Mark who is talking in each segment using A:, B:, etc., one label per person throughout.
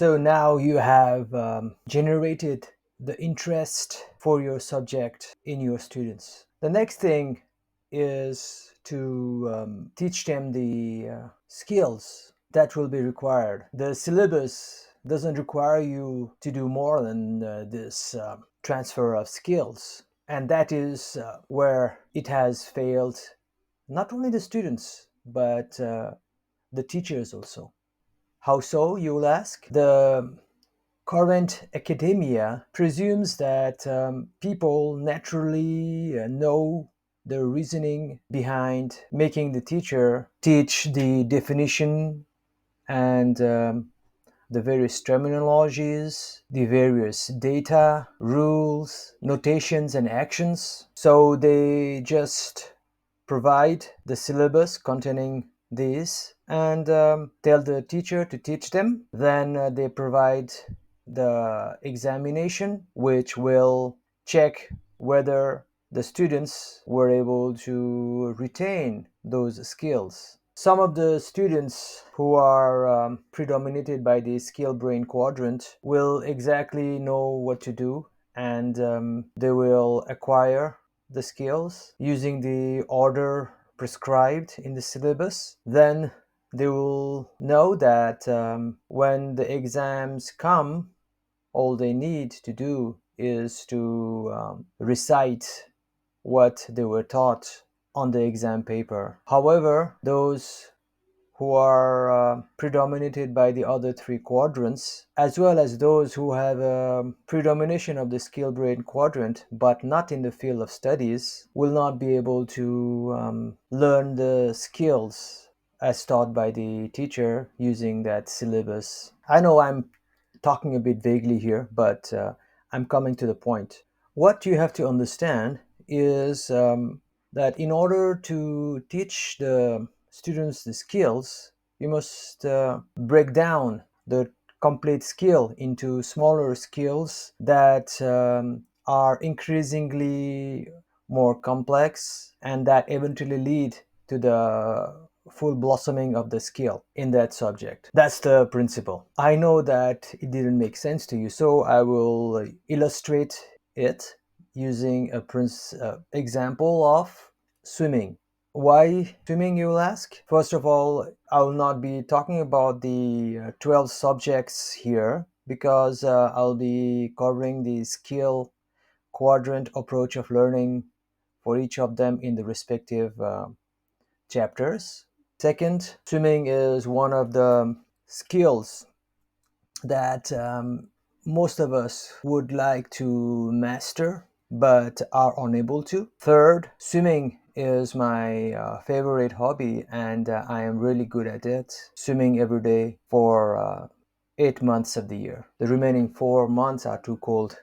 A: So now you have generated the interest for your subject in your students. The next thing is to teach them the skills that will be required. The syllabus doesn't require you to do more than this transfer of skills. And that is where it has failed not only the students, but the teachers also. How so, you will ask? The current academia presumes that people naturally know the reasoning behind making the teacher teach the definition and the various terminologies, the various data, rules, notations, and actions. So they just provide the syllabus containing these and tell the teacher to teach them. Then they provide the examination, which will check whether the students were able to retain those skills. Some of the students who are predominated by the skill brain quadrant will exactly know what to do, and they will acquire the skills using the order prescribed in the syllabus. Then they will know that when the exams come, all they need to do is to recite what they were taught on the exam paper. However, those who are predominated by the other three quadrants, as well as those who have a predomination of the skill brain quadrant but not in the field of studies, will not be able to learn the skills as taught by the teacher using that syllabus. I know I'm talking a bit vaguely here, but I'm coming to the point. What you have to understand is that in order to teach the students the skills, you must break down the complete skill into smaller skills that are increasingly more complex and that eventually lead to the full blossoming of the skill in that subject. That's the principle. I know that it didn't make sense to you, so I will illustrate it using a example of swimming. Why swimming, you will ask? First of all, I will not be talking about the 12 subjects here because I'll be covering the skill quadrant approach of learning for each of them in the respective chapters. Second, swimming is one of the skills that most of us would like to master but are unable to. Third, swimming is my favorite hobby and I am really good at it. Swimming every day for 8 months of the year. The remaining 4 months are too cold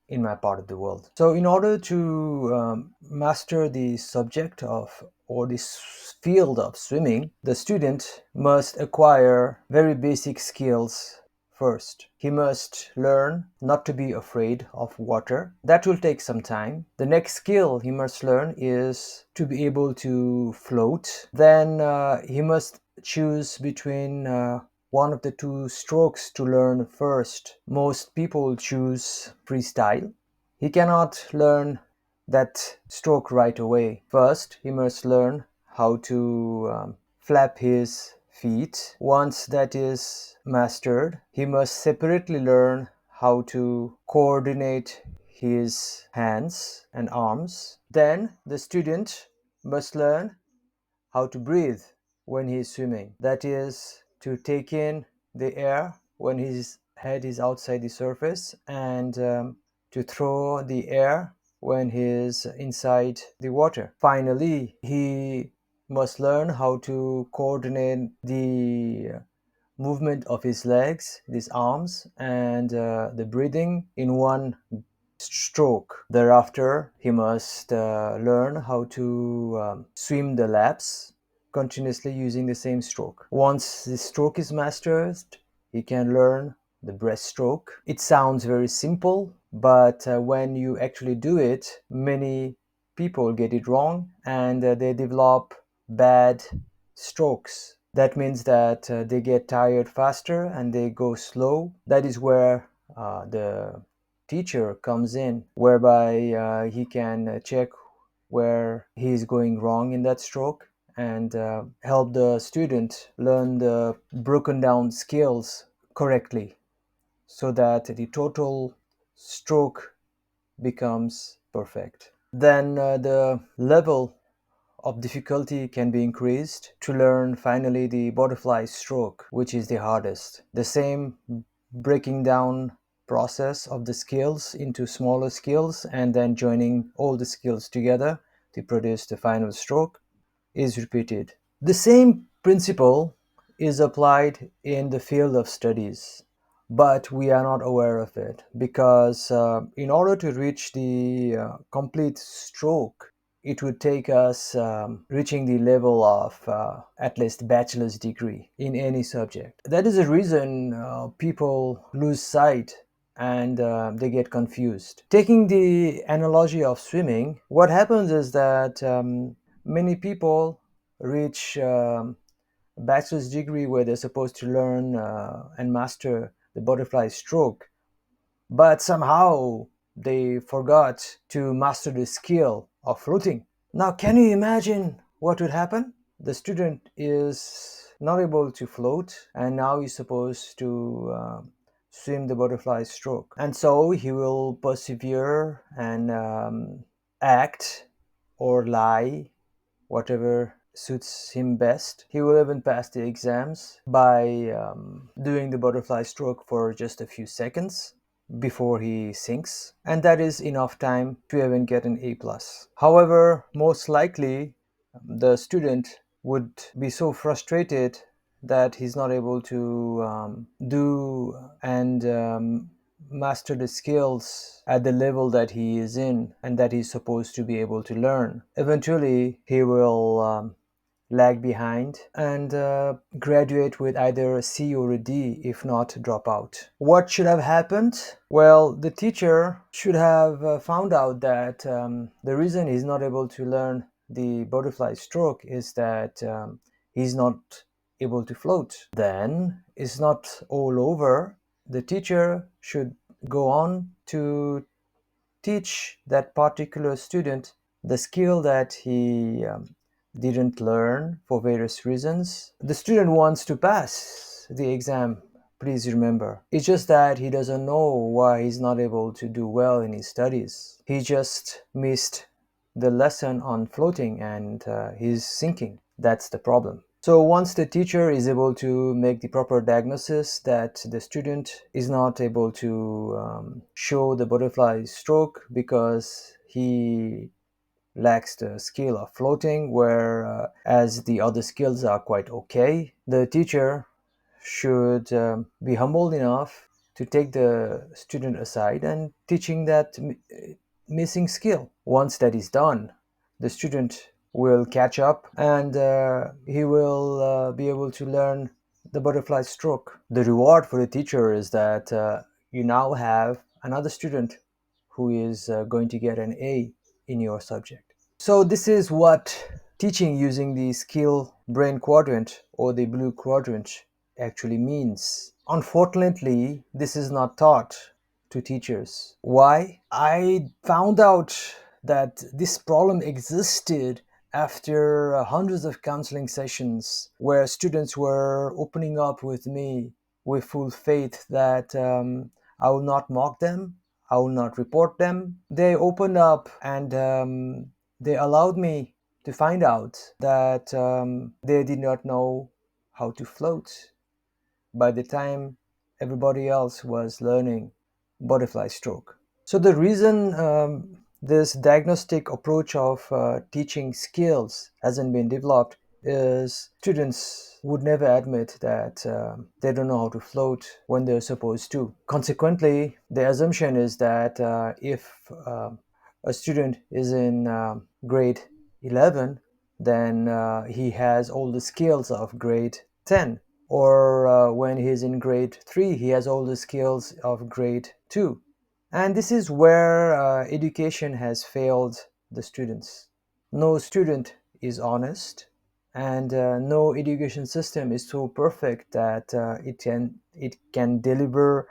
A: in my part of the world. So, in order to master the subject of or this field of swimming, the student must acquire very basic skills first. He must learn not to be afraid of water. That will take some time. The next skill he must learn is to be able to float. Then he must choose between one of the two strokes to learn first. Most people choose freestyle. He cannot learn that stroke right away. First, he must learn how to flap his feet. Once that is mastered, he must separately learn how to coordinate his hands and arms. Then the student must learn how to breathe when he is swimming. That is to take in the air when his head is outside the surface and to throw the air when he is inside the water. Finally, he must learn how to coordinate the movement of his legs, his arms, and the breathing in one stroke. Thereafter, he must learn how to swim the laps continuously using the same stroke. Once the stroke is mastered, he can learn the breaststroke. It sounds very simple, but when you actually do it, many people get it wrong and they develop bad strokes That means that they get tired faster and they go slow. That is where the teacher comes in, whereby he can check where he is going wrong in that stroke and help the student learn the broken down skills correctly so that the total stroke becomes perfect. Then the level of difficulty can be increased to learn finally the butterfly stroke, which is the hardest. The same breaking down process of the skills into smaller skills and then joining all the skills together to produce the final stroke is repeated. The same principle is applied in the field of studies, but we are not aware of it because in order to reach the complete stroke, it would take us reaching the level of at least bachelor's degree in any subject. That is the reason people lose sight and they get confused. Taking the analogy of swimming, what happens is that many people reach a bachelor's degree where they're supposed to learn and master the butterfly stroke, but somehow they forgot to master the skill of floating. Now, can you imagine what would happen? The student is not able to float, and now he's supposed to swim the butterfly stroke. And so he will persevere and act or lie, whatever suits him best. He will even pass the exams by doing the butterfly stroke for just a few seconds before he sinks, and that is enough time to even get an A plus. However, most likely the student would be so frustrated that he's not able to do and master the skills at the level that he is in and that he's supposed to be able to learn. Eventually, he will lag behind and graduate with either a C or a D, if not drop out. What should have happened? Well, the teacher should have found out that the reason he's not able to learn the butterfly stroke is that he's not able to float. Then it's not all over. The teacher should go on to teach that particular student the skill that he didn't learn for various reasons. The student wants to pass the exam, please remember. It's just that he doesn't know why he's not able to do well in his studies. He just missed the lesson on floating and he's sinking. That's the problem. So once the teacher is able to make the proper diagnosis that the student is not able to show the butterfly stroke because he lacks the skill of floating, whereas the other skills are quite okay, the teacher should be humble enough to take the student aside and teaching that missing skill. Once that is done, the student will catch up and he will be able to learn the butterfly stroke. The reward for the teacher is that you now have another student who is going to get an A in your subject. So this is what teaching using the skill brain quadrant or the blue quadrant actually means. Unfortunately, this is not taught to teachers. Why? I found out that this problem existed after hundreds of counseling sessions where students were opening up with me with full faith that I will not mock them, I will not report them. They opened up and they allowed me to find out that they did not know how to float by the time everybody else was learning butterfly stroke. So the reason this diagnostic approach of teaching skills hasn't been developed is students would never admit that they don't know how to float when they're supposed to. Consequently, the assumption is that if a student is in grade 11, then he has all the skills of grade 10. Or when he's in grade 3, he has all the skills of grade 2. And this is where education has failed the students. No student is honest. and no education system is so perfect that it can deliver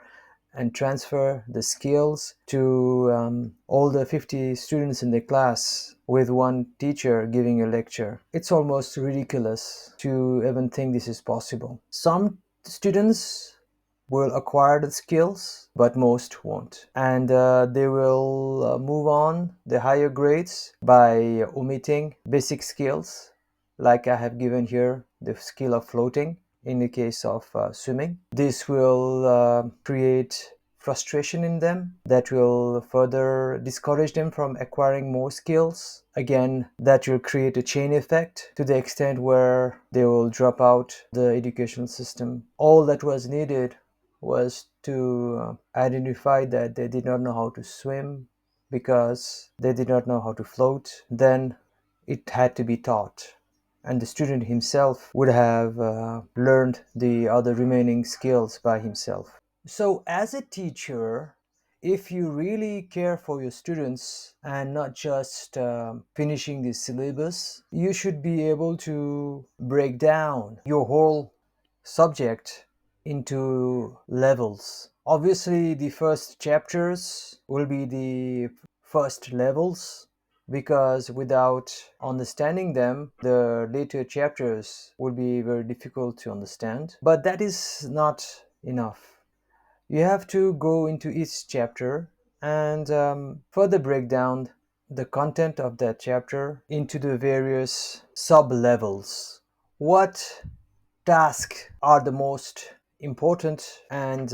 A: and transfer the skills to all the 50 students in the class with one teacher giving a lecture. It's almost ridiculous to even think this is possible. Some students will acquire the skills, but most won't. And they will move on the higher grades by omitting basic skills, like I have given here the skill of floating in the case of swimming. This will create frustration in them that will further discourage them from acquiring more skills. Again, that will create a chain effect to the extent where they will drop out the educational system. All that was needed was to identify that they did not know how to swim because they did not know how to float. Then it had to be taught, and the student himself would have learned the other remaining skills by himself. So, as a teacher, if you really care for your students and not just finishing the syllabus, you should be able to break down your whole subject into levels. Obviously, the first chapters will be the first levels, because without understanding them, the later chapters will be very difficult to understand. But that is not enough. You have to go into each chapter and further break down the content of that chapter into the various sub levels. What tasks are the most important and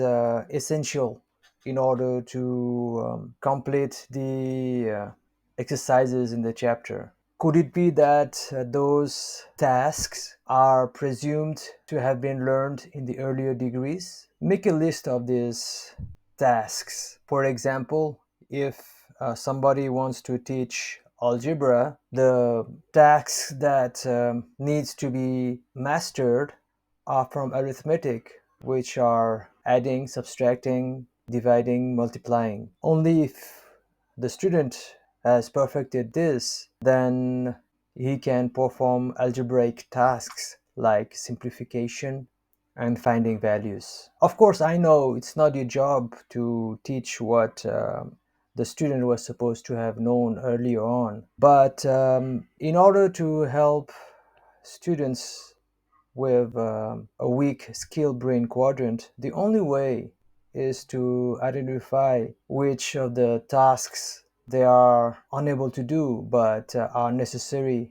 A: essential in order to complete the exercises in the chapter? Could it be that those tasks are presumed to have been learned in the earlier degrees? Make a list of these tasks. For example, if somebody wants to teach algebra, the tasks that needs to be mastered are from arithmetic, which are adding, subtracting, dividing, multiplying. Only if the student has perfected this, then he can perform algebraic tasks like simplification and finding values. Of course, I know it's not your job to teach what the student was supposed to have known earlier on, but in order to help students with a weak skill brain quadrant, the only way is to identify which of the tasks they are unable to do but are necessary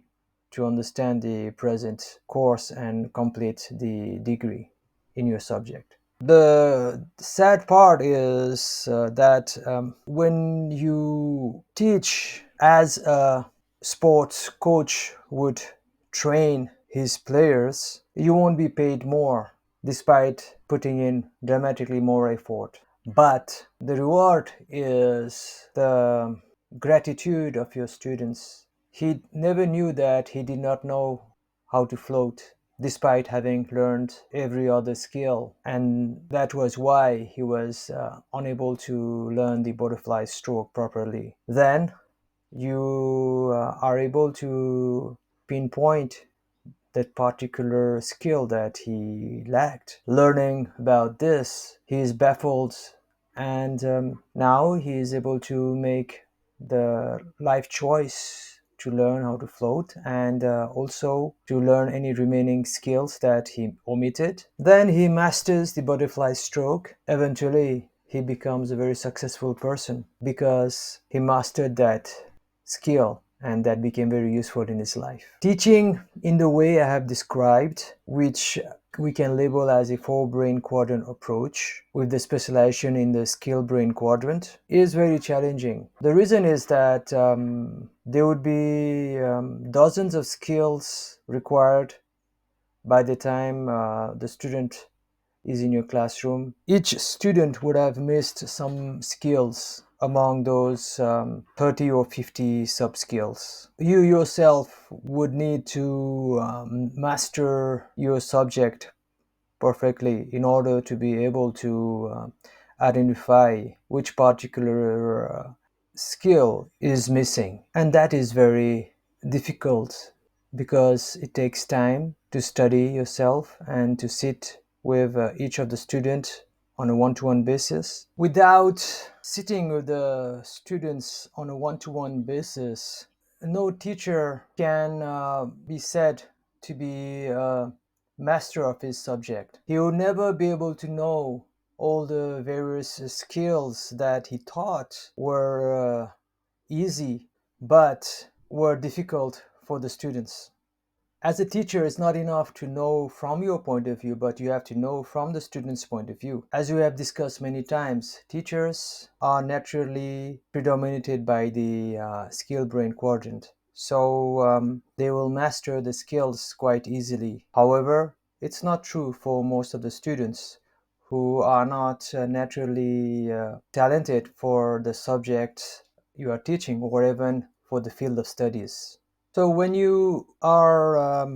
A: to understand the present course and complete the degree in your subject. The sad part is that when you teach as a sports coach would train his players, you won't be paid more despite putting in dramatically more effort. But the reward is the gratitude of your students. He never knew that he did not know how to float despite having learned every other skill, and that was why he was unable to learn the butterfly stroke properly. Then you are able to pinpoint that particular skill that he lacked. Learning about this, he is baffled, and now he is able to make the life choice to learn how to float and also to learn any remaining skills that he omitted. Then he masters the butterfly stroke. Eventually, he becomes a very successful person because he mastered that skill, and that became very useful in his life. Teaching in the way I have described, which we can label as a four brain quadrant approach with the specialization in the skill brain quadrant, is very challenging. The reason is that there would be dozens of skills required by the time the student is in your classroom. Each student would have missed some skills among those 30 or 50 sub skills. You yourself would need to master your subject perfectly in order to be able to identify which particular skill is missing. And that is very difficult because it takes time to study yourself and to sit with each of the students on a one-to-one basis. Without sitting with the students on a one-to-one basis, no teacher can be said to be a master of his subject. He will never be able to know all the various skills that he thought were easy but were difficult for the students. As a teacher, it's not enough to know from your point of view, but you have to know from the student's point of view. As we have discussed many times, teachers are naturally predominated by the skill brain quadrant. So they will master the skills quite easily. However, it's not true for most of the students who are not naturally talented for the subject you are teaching or even for the field of studies. So when you are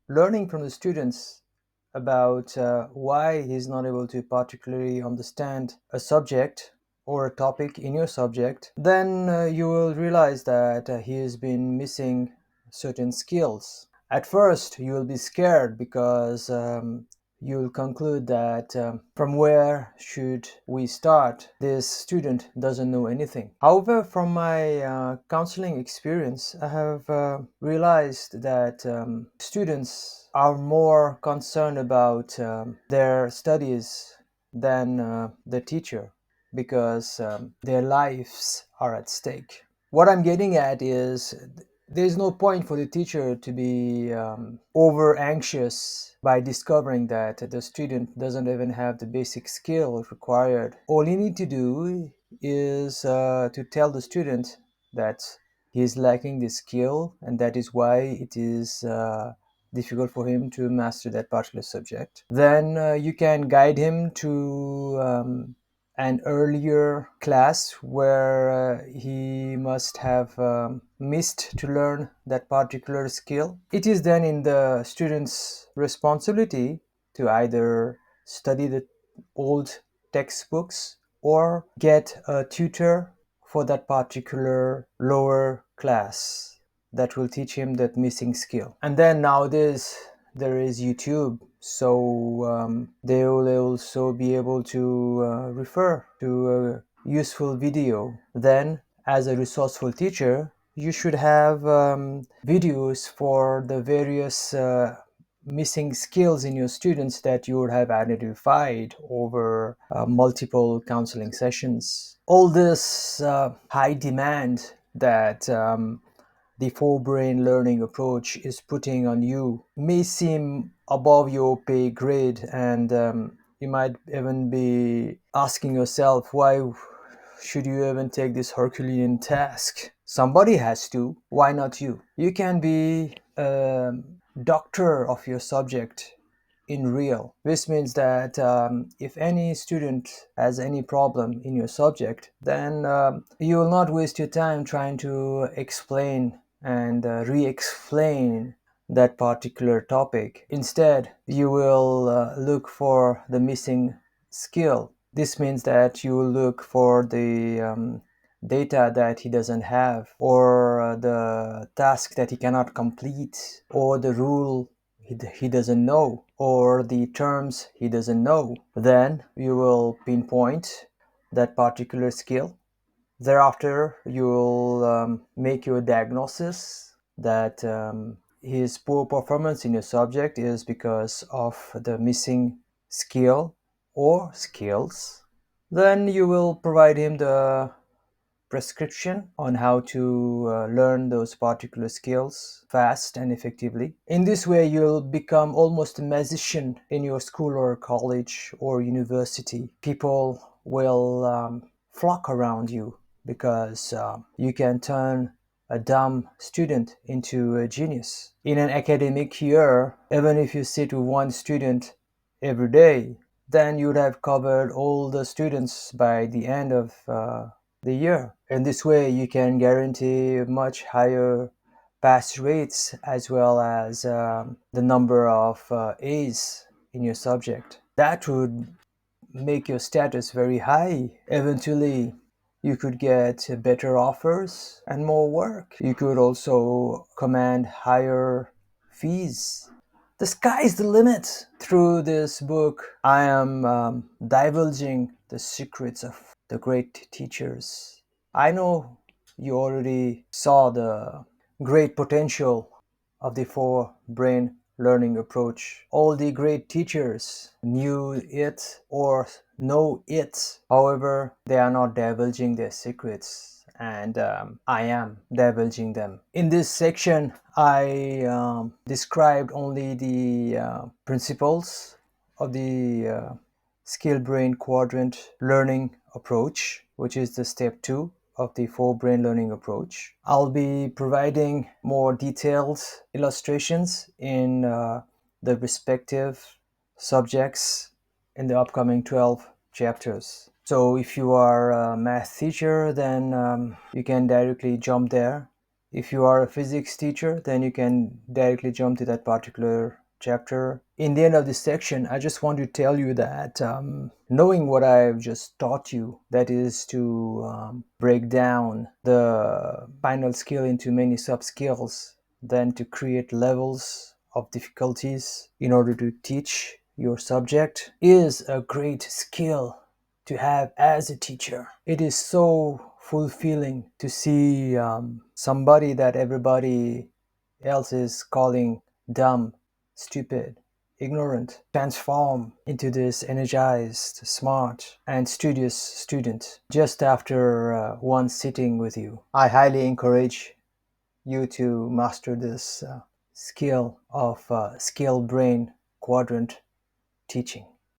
A: learning from the students about why he's not able to particularly understand a subject or a topic in your subject, then you will realize that he has been missing certain skills. At first, you will be scared because you'll conclude that from where should we start? This student doesn't know anything. However, from my counseling experience, I have realized that students are more concerned about their studies than the teacher because their lives are at stake. What I'm getting at is there's no point for the teacher to be over anxious by discovering that the student doesn't even have the basic skill required. All you need to do is to tell the student that he is lacking the skill and that is why it is difficult for him to master that particular subject. Then you can guide him to an earlier class where he must have missed to learn that particular skill. It is then in the student's responsibility to either study the old textbooks or get a tutor for that particular lower class that will teach him that missing skill. And then nowadays there is YouTube, so they will also be able to refer to a useful video. Then, as a resourceful teacher, you should have videos for the various missing skills in your students that you would have identified over multiple counseling sessions. All this high demand that the four-brain learning approach is putting on you may seem above your pay grade, and you might even be asking yourself, why should you even take this Herculean task? Somebody has to. Why not you? You can be a doctor of your subject in real. This means that if any student has any problem in your subject, then you will not waste your time trying to explain and re-explain that particular topic. Instead, you will look for the missing skill. This means that you will look for the data that he doesn't have, or the task that he cannot complete, or the rule he doesn't know, or the terms he doesn't know. Then you will pinpoint that particular skill. Thereafter, you will make your diagnosis that his poor performance in your subject is because of the missing skill or skills. Then you will provide him the prescription on how to learn those particular skills fast and effectively. In this way, you'll become almost a magician in your school or college or university. People will flock around you because you can turn a dumb student into a genius. In an academic year, even if you sit with one student every day, then you'd have covered all the students by the end of the year. In this way, you can guarantee much higher pass rates as well as the number of A's in your subject. That would make your status very high. Eventually, you could get better offers and more work. You could also command higher fees. The sky is the limit. Through this book, I am divulging the secrets of the great teachers. I know you already saw the great potential of the four brain learning approach. All the great teachers knew it or know it. However, they are not divulging their secrets, and I am divulging them. In this section, I described only the principles of the skill brain quadrant learning approach, which is the step 2 of the four brain learning approach. I'll be providing more detailed illustrations in the respective subjects in the upcoming 12 chapters. So if you are a math teacher, then you can directly jump there. If you are a physics teacher, then you can directly jump to that particular chapter. In the end of this section, I just want to tell you that knowing what I've just taught you, that is to break down the final skill into many sub skills, then to create levels of difficulties in order to teach your subject, is a great skill to have as a teacher. It is so fulfilling to see somebody that everybody else is calling dumb, stupid, ignorant transform into this energized, smart, and studious student just after one sitting with you. I highly encourage you to master this skill of skill brain quadrant teaching.